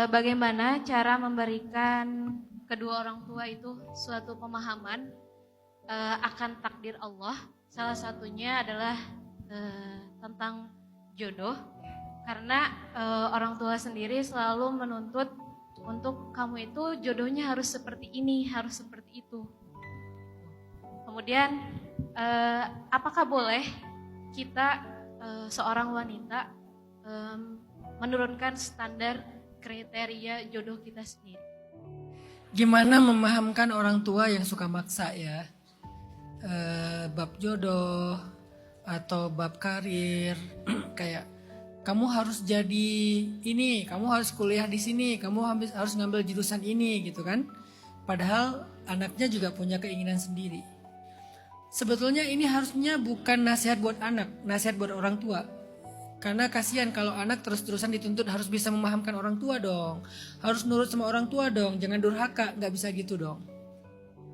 bagaimana cara memberikan kedua orang tua itu suatu pemahaman akan takdir Allah. Salah satunya adalah tentang jodoh, karena orang tua sendiri selalu menuntut untuk kamu itu jodohnya harus seperti ini, harus seperti itu. Kemudian apakah boleh kita seorang wanita menurunkan standar kriteria jodoh kita sendiri? Gimana memahamkan orang tua yang suka maksa ya, bab jodoh atau bab karir, kayak kamu harus jadi ini, kamu harus kuliah di sini, kamu harus ngambil jurusan ini gitu kan. Padahal anaknya juga punya keinginan sendiri. Sebetulnya ini harusnya bukan nasihat buat anak, nasihat buat orang tua. Karena kasihan kalau anak terus-terusan dituntut harus bisa memahamkan orang tua dong. Harus nurut sama orang tua dong, jangan durhaka, gak bisa gitu dong.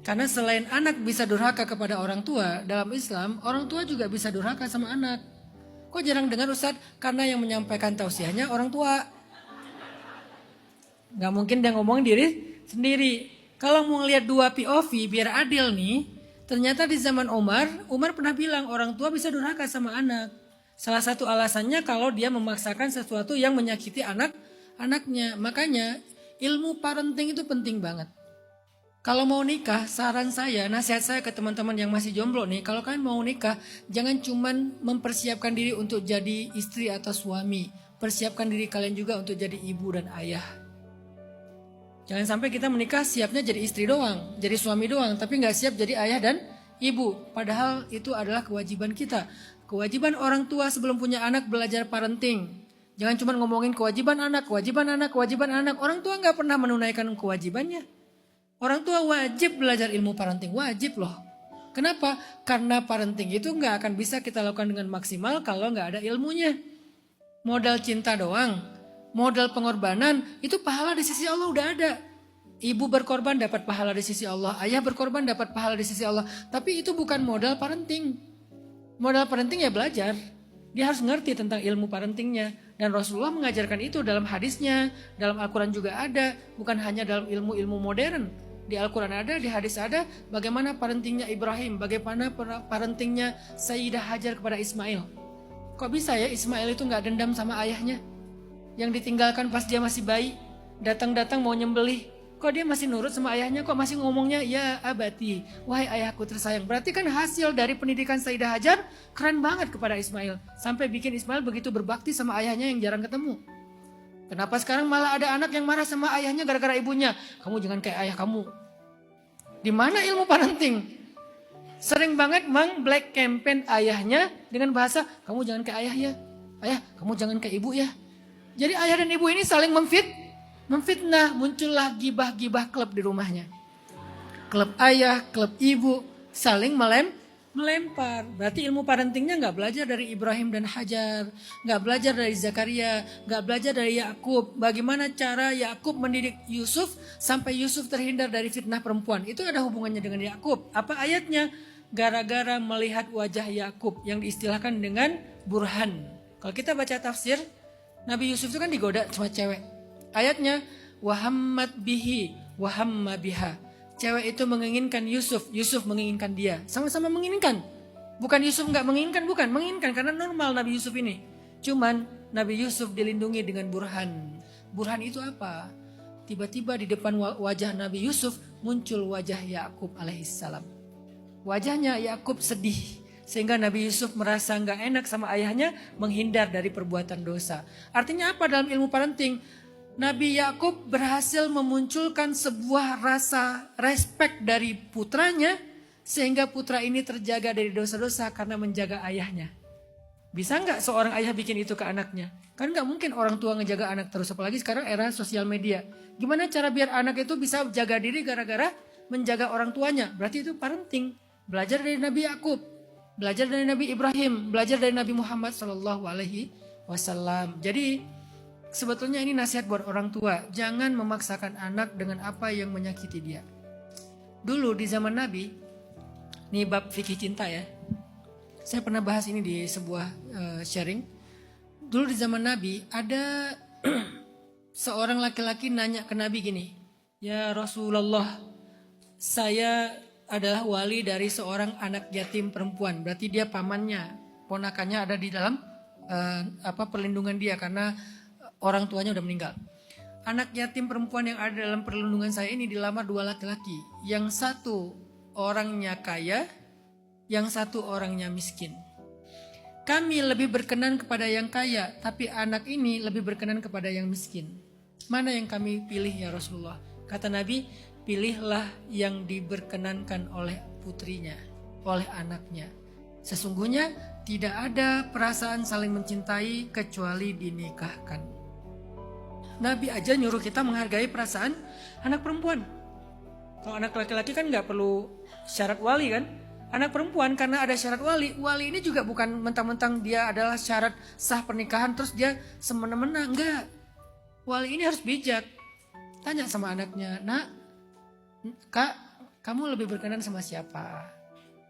Karena selain anak bisa durhaka kepada orang tua, dalam Islam orang tua juga bisa durhaka sama anak. Kok jarang dengar Ustadz? Karena yang menyampaikan tausiahnya orang tua. Gak mungkin dia ngomong diri sendiri. Kalau mau lihat dua POV biar adil nih, ternyata di zaman Umar pernah bilang orang tua bisa durhaka sama anak. Salah satu alasannya kalau dia memaksakan sesuatu yang menyakiti anaknya. Makanya ilmu parenting itu penting banget. Kalau mau nikah, saran saya, nasihat saya ke teman-teman yang masih jomblo nih, kalau kalian mau nikah, jangan cuman mempersiapkan diri untuk jadi istri atau suami. Persiapkan diri kalian juga untuk jadi ibu dan ayah. Jangan sampai kita menikah siapnya jadi istri doang, jadi suami doang, tapi gak siap jadi ayah dan ibu. Padahal itu adalah kewajiban kita. Kewajiban orang tua sebelum punya anak belajar parenting. Jangan cuma ngomongin kewajiban anak, kewajiban anak, kewajiban anak. Orang tua gak pernah menunaikan kewajibannya. Orang tua wajib belajar ilmu parenting, wajib loh. Kenapa? Karena parenting itu gak akan bisa kita lakukan dengan maksimal kalau gak ada ilmunya. Modal cinta doang, modal pengorbanan, itu pahala di sisi Allah udah ada. Ibu berkorban dapat pahala di sisi Allah, ayah berkorban dapat pahala di sisi Allah. Tapi itu bukan modal parenting. Modal parenting ya belajar. Dia harus ngerti tentang ilmu parentingnya. Dan Rasulullah mengajarkan itu dalam hadisnya. Dalam Al-Quran juga ada. Bukan hanya dalam ilmu-ilmu modern. Di Al-Quran ada, di hadis ada. Bagaimana parentingnya Ibrahim. Bagaimana parentingnya Sayyidah Hajar kepada Ismail. Kok bisa ya Ismail itu gak dendam sama ayahnya? Yang ditinggalkan pas dia masih bayi. Datang-datang mau nyembelih. Kok dia masih nurut sama ayahnya? Kok masih ngomongnya ya abati, wahai ayahku tersayang. Berarti kan hasil dari pendidikan Sayyidah Hajar keren banget kepada Ismail. Sampai bikin Ismail begitu berbakti sama ayahnya yang jarang ketemu. Kenapa sekarang malah ada anak yang marah sama ayahnya gara-gara ibunya? Kamu jangan kayak ayah kamu. Di mana ilmu parenting? Sering banget black campaign ayahnya dengan bahasa kamu jangan kayak ayah ya. Ayah, kamu jangan kayak ibu ya. Jadi ayah dan ibu ini saling memfitnah, muncullah gibah-gibah klub di rumahnya. Klub ayah, klub ibu, saling melempar. Berarti ilmu parentingnya gak belajar dari Ibrahim dan Hajar, gak belajar dari Zakaria, gak belajar dari Yakub. Bagaimana cara Yakub mendidik Yusuf sampai Yusuf terhindar dari fitnah perempuan. Itu ada hubungannya dengan Yakub. Apa ayatnya? Gara-gara melihat wajah Yakub yang diistilahkan dengan burhan. Kalau kita baca tafsir, Nabi Yusuf itu kan digoda sama cewek. Ayatnya wahammat bihi wahamma biha. Cewek itu menginginkan Yusuf, Yusuf menginginkan dia. Sama-sama menginginkan. Bukan Yusuf enggak menginginkan, bukan, menginginkan karena normal Nabi Yusuf ini. Cuman Nabi Yusuf dilindungi dengan burhan. Burhan itu apa? Tiba-tiba di depan wajah Nabi Yusuf muncul wajah Yakub alaihissalam. Wajahnya Yakub sedih. Sehingga Nabi Yusuf merasa enggak enak sama ayahnya, menghindar dari perbuatan dosa. Artinya apa dalam ilmu parenting? Nabi Yakub berhasil memunculkan sebuah rasa respek dari putranya sehingga putra ini terjaga dari dosa-dosa karena menjaga ayahnya. Bisa nggak seorang ayah bikin itu ke anaknya? Kan nggak mungkin orang tua ngejaga anak terus, apalagi sekarang era sosial media. Gimana cara biar anak itu bisa jaga diri gara-gara menjaga orang tuanya? Berarti itu parenting. Belajar dari Nabi Yakub, belajar dari Nabi Ibrahim, belajar dari Nabi Muhammad SAW. Jadi sebetulnya ini nasihat buat orang tua. Jangan memaksakan anak dengan apa yang menyakiti dia. Dulu di zaman Nabi, ini bab fikih cinta ya. Saya pernah bahas ini di sebuah sharing. Dulu di zaman Nabi ada seorang laki-laki nanya ke Nabi gini, ya Rasulullah, saya adalah wali dari seorang anak yatim perempuan. Berarti dia pamannya, ponakannya ada di dalam perlindungan dia karena orang tuanya udah meninggal. Anak yatim perempuan yang ada dalam perlindungan saya ini dilamar 2 laki-laki. Yang satu orangnya kaya, yang satu orangnya miskin. Kami lebih berkenan kepada yang kaya, tapi anak ini lebih berkenan kepada yang miskin. Mana yang kami pilih ya Rasulullah? Kata Nabi, pilihlah yang diberkenankan oleh putrinya, oleh anaknya. Sesungguhnya tidak ada perasaan saling mencintai kecuali dinikahkan. Nabi aja nyuruh kita menghargai perasaan anak perempuan. Kalau anak laki-laki kan gak perlu syarat wali kan. Anak perempuan karena ada syarat wali. Wali ini juga bukan mentang-mentang dia adalah syarat sah pernikahan terus dia semena-mena. Enggak. Wali ini harus bijak. Tanya sama anaknya, nak, kak, kamu lebih berkenan sama siapa?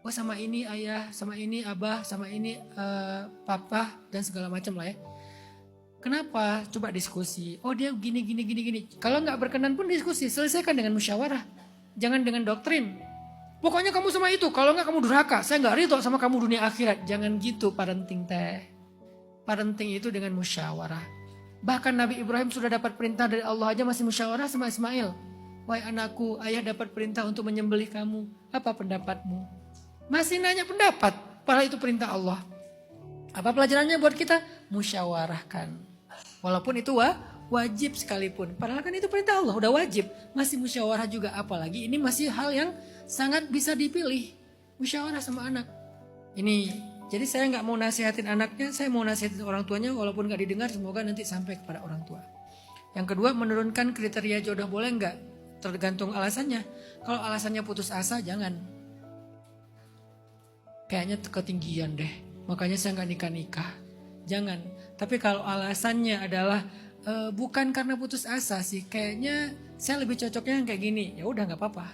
Oh sama ini ayah, sama ini abah, sama ini papa dan segala macam lah ya. Kenapa? Coba diskusi. Oh dia gini. Kalau nggak berkenan pun diskusi, selesaikan dengan musyawarah. Jangan dengan doktrin. Pokoknya kamu sama itu, kalau nggak kamu durhaka. Saya nggak ridho sama kamu dunia akhirat. Jangan gitu parenting teh. Parenting itu dengan musyawarah. Bahkan Nabi Ibrahim sudah dapat perintah dari Allah aja masih musyawarah sama Ismail. Wahai anakku, ayah dapat perintah untuk menyembelih kamu. Apa pendapatmu? Masih nanya pendapat, padahal itu perintah Allah. Apa pelajarannya buat kita? Musyawarahkan. Walaupun itu wajib sekalipun. Padahal kan itu perintah Allah, udah wajib. Masih musyawarah juga, apalagi ini masih hal yang sangat bisa dipilih. Musyawarah sama anak. Ini, jadi saya nggak mau nasihatin anaknya, saya mau nasihatin orang tuanya. Walaupun nggak didengar, semoga nanti sampai kepada orang tua. Yang kedua, menurunkan kriteria jodoh boleh nggak? Tergantung alasannya. Kalau alasannya putus asa, jangan. Kayaknya ketinggian deh, makanya saya nggak nikah. Jangan. Tapi kalau alasannya adalah bukan karena putus asa sih, kayaknya saya lebih cocoknya yang kayak gini, ya udah nggak apa-apa.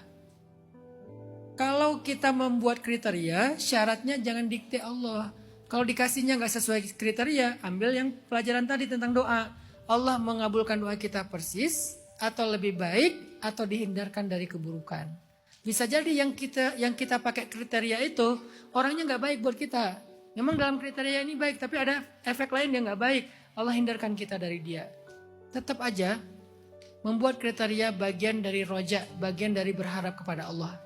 Kalau kita membuat kriteria, syaratnya jangan dikte Allah. Kalau dikasihnya nggak sesuai kriteria, ambil yang pelajaran tadi tentang doa. Allah mengabulkan doa kita persis, atau lebih baik, atau dihindarkan dari keburukan. Bisa jadi yang kita pakai kriteria itu orangnya nggak baik buat kita. Memang dalam kriteria ini baik, tapi ada efek lain yang nggak baik. Allah hindarkan kita dari dia. Tetap aja membuat kriteria bagian dari roja, bagian dari berharap kepada Allah.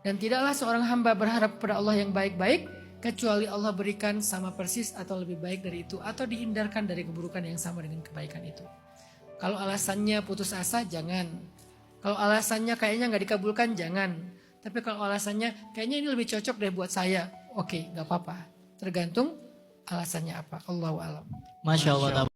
Dan tidaklah seorang hamba berharap kepada Allah yang baik-baik kecuali Allah berikan sama persis atau lebih baik dari itu, atau dihindarkan dari keburukan yang sama dengan kebaikan itu. Kalau alasannya putus asa, jangan. Kalau alasannya kayaknya nggak dikabulkan, jangan. Tapi kalau alasannya kayaknya ini lebih cocok deh buat saya, oke, nggak apa-apa. Tergantung alasannya apa. Allahu a'lam. Masya Allah.